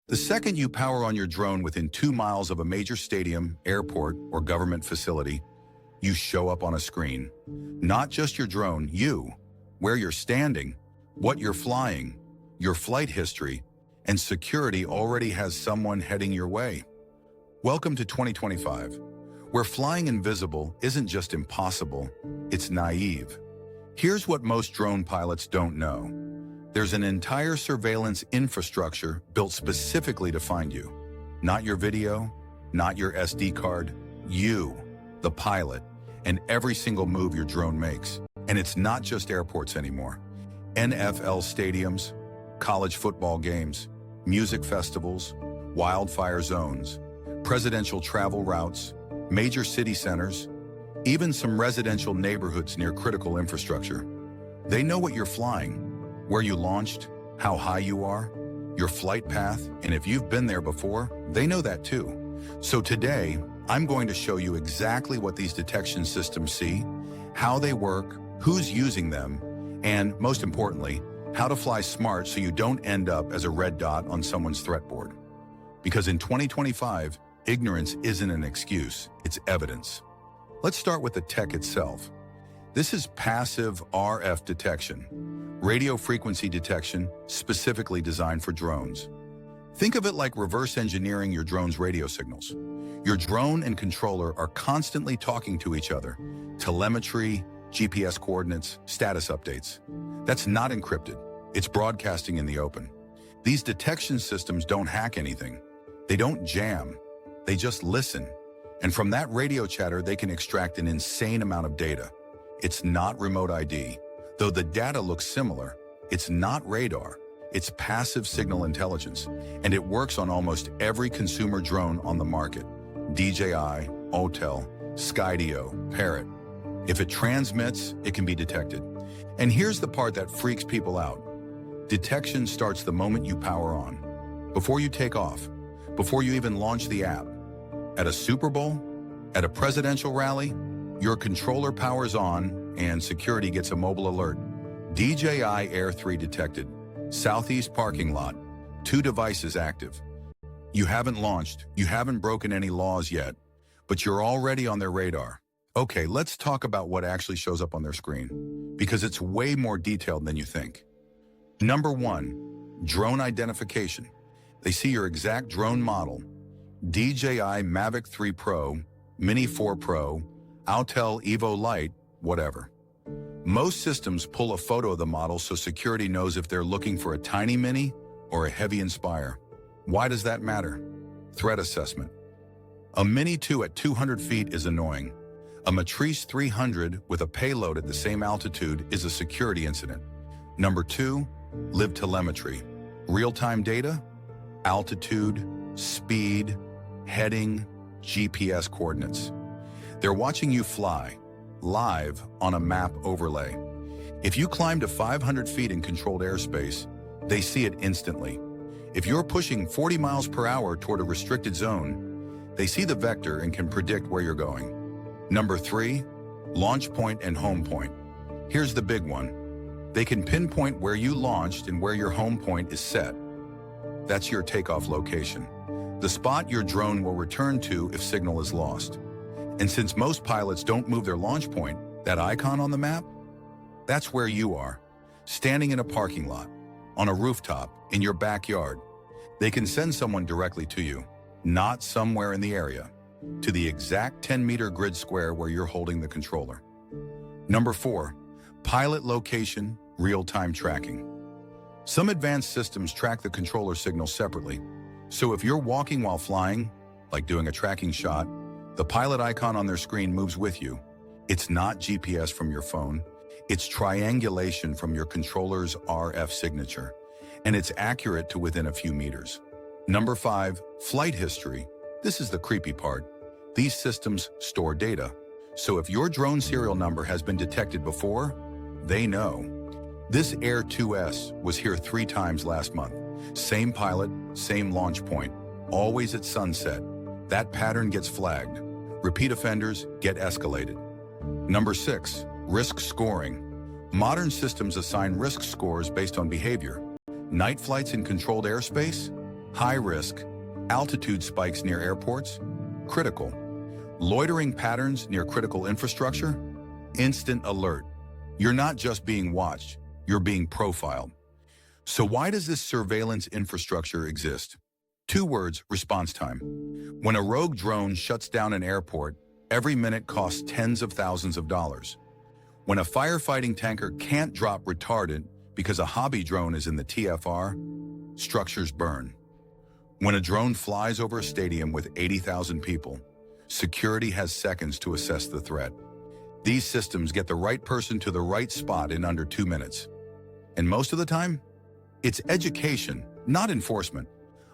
The second you power on your drone within 2 miles of a major stadium, airport, or government facility, you show up on a screen. Not just your drone, you, where you're standing, what you're flying, your flight history, and security already has someone heading your way. Welcome to 2025, where flying invisible isn't just impossible, it's naive. Here's what most drone pilots don't know. There's an entire surveillance infrastructure built specifically to find you. Not your video, not your SD card, you, the pilot, and every single move your drone makes. And it's not just airports anymore. NFL stadiums, college football games, music festivals, wildfire zones, presidential travel routes, major city centers, even some residential neighborhoods near critical infrastructure. They know what you're flying, where you launched, how high you are, your flight path, and if you've been there before, they know that too. So today, I'm going to show you exactly what these detection systems see, how they work, who's using them, and most importantly, how to fly smart so you don't end up as a red dot on someone's threat board. Because in 2025, ignorance isn't an excuse, it's evidence. Let's start with the tech itself. This is passive RF detection, radio frequency detection specifically designed for drones. Think of it like reverse engineering your drone's radio signals. Your drone and controller are constantly talking to each other. Telemetry, GPS coordinates, status updates. That's not encrypted. It's broadcasting in the open. These detection systems don't hack anything. They don't jam. They just listen. And from that radio chatter, they can extract an insane amount of data. It's not remote ID. Though the data looks similar, it's not radar. It's passive signal intelligence, and it works on almost every consumer drone on the market. DJI, Autel, Skydio, Parrot. If it transmits, it can be detected. And here's the part that freaks people out. Detection starts the moment you power on. Before you take off, before you even launch the app. At a Super Bowl, at a presidential rally, your controller powers on and security gets a mobile alert. DJI Air 3 detected. Southeast parking lot. 2 devices active. You haven't launched, you haven't broken any laws yet, but you're already on their radar. Okay, let's talk about what actually shows up on their screen, because it's way more detailed than you think. Number 1, drone identification. They see your exact drone model. DJI Mavic 3 Pro, Mini 4 Pro, Autel Evo Lite, whatever. Most systems pull a photo of the model so security knows if they're looking for a tiny Mini or a heavy Inspire. Why does that matter? Threat assessment. A Mini 2 at 200 feet is annoying. A Matrice 300 with a payload at the same altitude is a security incident. Number 2, live telemetry. Real-time data, altitude, speed, heading, GPS coordinates. They're watching you fly, live on a map overlay. If you climb to 500 feet in controlled airspace, they see it instantly. If you're pushing 40 miles per hour toward a restricted zone, they see the vector and can predict where you're going. Number 3, launch point and home point. Here's the big one. They can pinpoint where you launched and where your home point is set. That's your takeoff location, the spot your drone will return to if signal is lost. And since most pilots don't move their launch point, that icon on the map, that's where you are, standing in a parking lot, on a rooftop, in your backyard. They can send someone directly to you, not somewhere in the area, to the exact 10-meter grid square where you're holding the controller. Number 4, pilot location, real-time tracking. Some advanced systems track the controller signal separately. So if you're walking while flying, like doing a tracking shot, the pilot icon on their screen moves with you. It's not GPS from your phone. It's triangulation from your controller's RF signature, and it's accurate to within a few meters. Number 5, flight history. This is the creepy part. These systems store data. So if your drone serial number has been detected before, they know. This Air 2S was here 3 times last month. Same pilot, same launch point, always at sunset. That pattern gets flagged. Repeat offenders get escalated. Number 6, risk scoring. Modern systems assign risk scores based on behavior. Night flights in controlled airspace? High risk. Altitude spikes near airports? Critical. Loitering patterns near critical infrastructure? Instant alert. You're not just being watched, you're being profiled. So why does this surveillance infrastructure exist? 2 words: response time. When a rogue drone shuts down an airport, every minute costs tens of thousands of dollars. When a firefighting tanker can't drop retardant because a hobby drone is in the TFR, structures burn. When a drone flies over a stadium with 80,000 people, security has seconds to assess the threat. These systems get the right person to the right spot in under 2 minutes. And most of the time, it's education, not enforcement.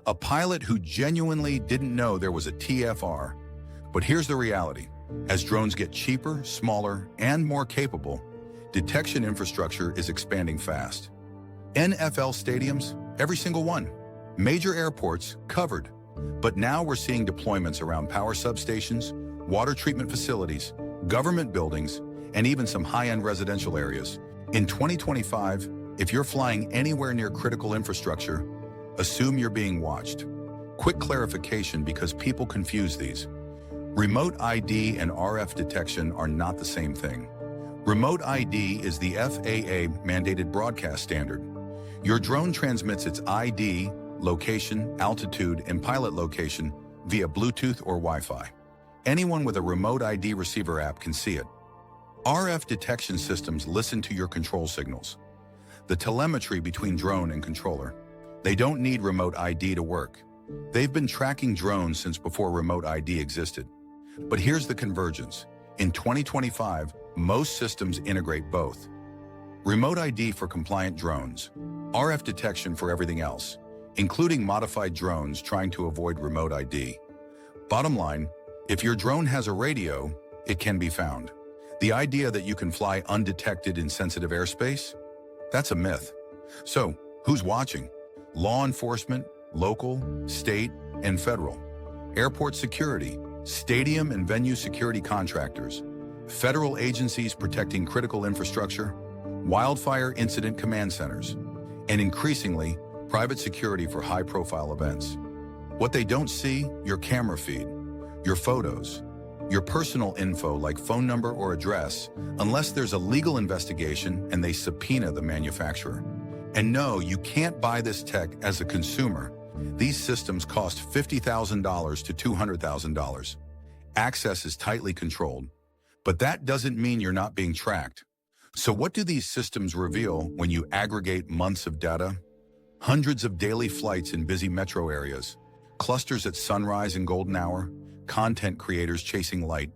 A pilot who genuinely didn't know there was a TFR. But here's the reality. As drones get cheaper, smaller, and more capable, detection infrastructure is expanding fast. NFL stadiums, every single one. Major airports, covered. But now we're seeing deployments around power substations, water treatment facilities, government buildings, and even some high-end residential areas. In 2025, if you're flying anywhere near critical infrastructure, assume you're being watched. Quick clarification because people confuse these. Remote ID and RF detection are not the same thing. Remote ID is the FAA-mandated broadcast standard. Your drone transmits its ID, location, altitude, and pilot location via Bluetooth or Wi-Fi. Anyone with a remote ID receiver app can see it. RF detection systems listen to your control signals. The telemetry between drone and controller. They don't need remote ID to work. They've been tracking drones since before remote ID existed. But here's the convergence. In 2025, most systems integrate both. Remote ID for compliant drones, RF detection for everything else, including modified drones trying to avoid remote ID. Bottom line, if your drone has a radio, it can be found. The idea that you can fly undetected in sensitive airspace? That's a myth. So, who's watching? Law enforcement, local, state, and federal. Airport security, stadium and venue security contractors, federal agencies protecting critical infrastructure, wildfire incident command centers, and increasingly, private security for high-profile events. What they don't see, your camera feed, your photos, your personal info like phone number or address, unless there's a legal investigation and they subpoena the manufacturer. And no, you can't buy this tech as a consumer. These systems cost $50,000 to $200,000. Access is tightly controlled, but that doesn't mean you're not being tracked. So what do these systems reveal when you aggregate months of data? Hundreds of daily flights in busy metro areas, clusters at sunrise and golden hour, content creators chasing light,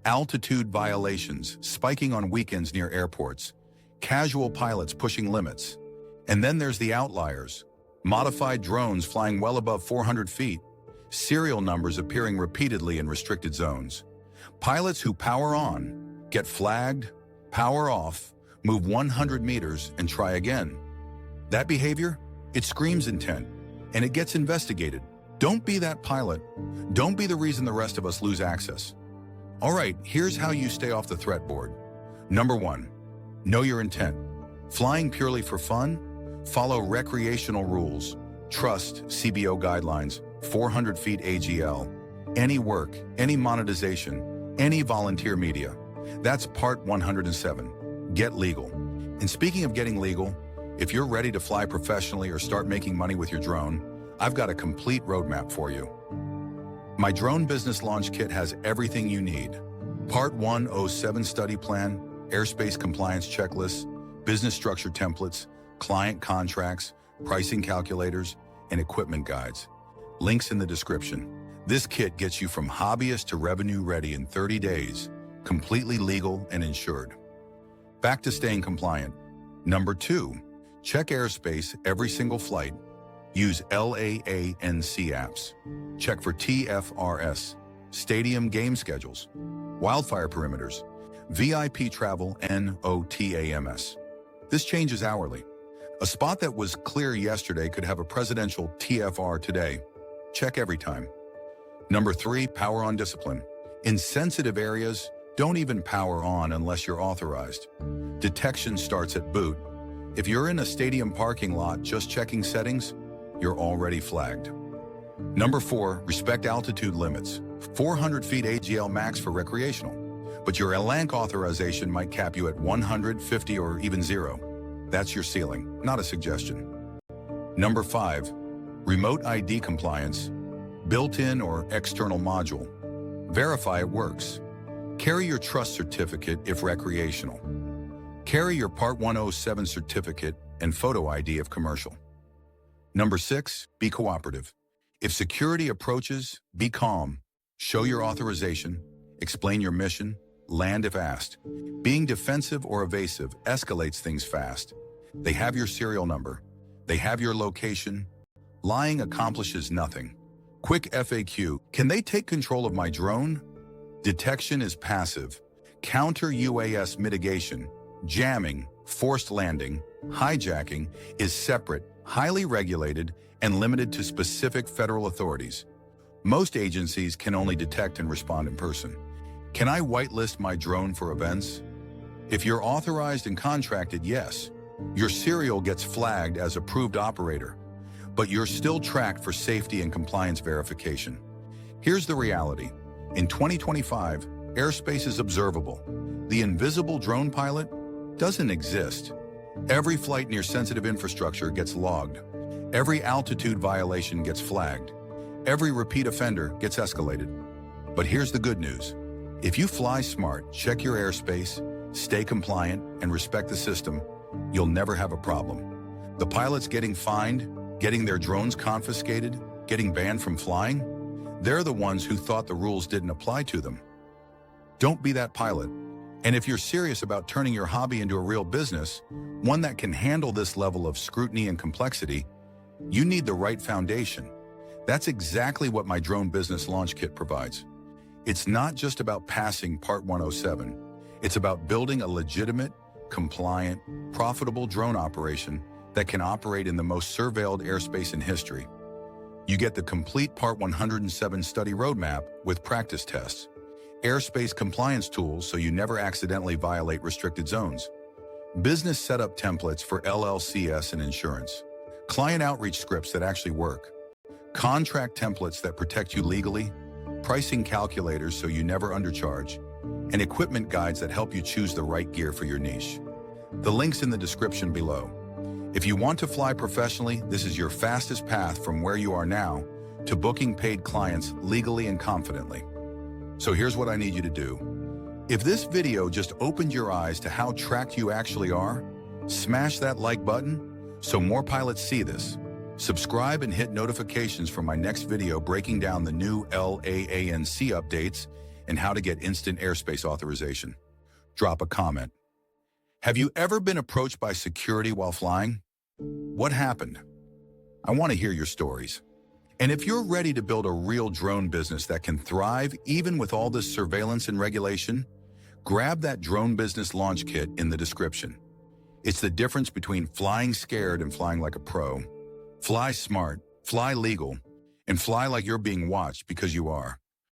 altitude violations spiking on weekends near airports, casual pilots pushing limits. And then there's the outliers, modified drones flying well above 400 feet, serial numbers appearing repeatedly in restricted zones. Pilots who power on, get flagged, power off, move 100 meters and try again. That behavior, it screams intent, and it gets investigated. Don't be that pilot. Don't be the reason the rest of us lose access. All right, here's how you stay off the threat board. Number 1, know your intent. Flying purely for fun? Follow recreational rules. Trust CBO guidelines, 400 feet AGL. Any work, any monetization, any volunteer media. That's part 107. Get legal. And speaking of getting legal, if you're ready to fly professionally or start making money with your drone, I've got a complete roadmap for you. My drone business launch kit has everything you need. Part 107 study plan, airspace compliance checklists, business structure templates, client contracts, pricing calculators, and equipment guides. Links in the description. This kit gets you from hobbyist to revenue ready in 30 days, completely legal and insured. Back to staying compliant. Number 2, check airspace every single flight. Use LAANC apps. Check for TFRS, stadium game schedules, wildfire perimeters, VIP travel, NOTAMS. This changes hourly. A spot that was clear yesterday could have a presidential TFR today. Check every time. Number 3, power on discipline. In sensitive areas, don't even power on unless you're authorized. Detection starts at boot. If you're in a stadium parking lot just checking settings, you're already flagged. Number 4, respect altitude limits. 400 feet AGL max for recreational, but your LANC authorization might cap you at 150 or even 0. That's your ceiling, not a suggestion. Number 5, remote ID compliance, built-in or external module. Verify it works. Carry your trust certificate if recreational. Carry your Part 107 certificate and photo ID if commercial. Number 6, be cooperative. If security approaches, be calm. Show your authorization, explain your mission, land if asked. Being defensive or evasive escalates things fast. They have your serial number. They have your location. Lying accomplishes nothing. Quick FAQ, can they take control of my drone? Detection is passive. Counter UAS mitigation, jamming, forced landing, hijacking is separate, highly regulated, and limited to specific federal authorities. Most agencies can only detect and respond in person. Can I whitelist my drone for events? If you're authorized and contracted, yes. Your serial gets flagged as approved operator, but you're still tracked for safety and compliance verification. Here's the reality. In 2025, airspace is observable. The invisible drone pilot doesn't exist. Every flight near sensitive infrastructure gets logged. Every altitude violation gets flagged. Every repeat offender gets escalated. But here's the good news. If you fly smart, check your airspace, stay compliant, and respect the system, you'll never have a problem. The pilots getting fined, getting their drones confiscated, getting banned from flying, they're the ones who thought the rules didn't apply to them. Don't be that pilot. And if you're serious about turning your hobby into a real business, one that can handle this level of scrutiny and complexity, you need the right foundation. That's exactly what my drone business launch kit provides. It's not just about passing Part 107. It's about building a legitimate, compliant, profitable drone operation that can operate in the most surveilled airspace in history. You get the complete Part 107 study roadmap with practice tests, airspace compliance tools so you never accidentally violate restricted zones, business setup templates for LLCS and insurance, client outreach scripts that actually work, contract templates that protect you legally, pricing calculators so you never undercharge, and equipment guides that help you choose the right gear for your niche. The link's in the description below. If you want to fly professionally, this is your fastest path from where you are now to booking paid clients legally and confidently. So here's what I need you to do. If this video just opened your eyes to how tracked you actually are, smash that like button so more pilots see this. Subscribe and hit notifications for my next video breaking down the new LAANC updates and how to get instant airspace authorization. Drop a comment. Have you ever been approached by security while flying? What happened? I want to hear your stories. And if you're ready to build a real drone business that can thrive even with all this surveillance and regulation, grab that drone business launch kit in the description. It's the difference between flying scared and flying like a pro. Fly smart, fly legal, and fly like you're being watched because you are.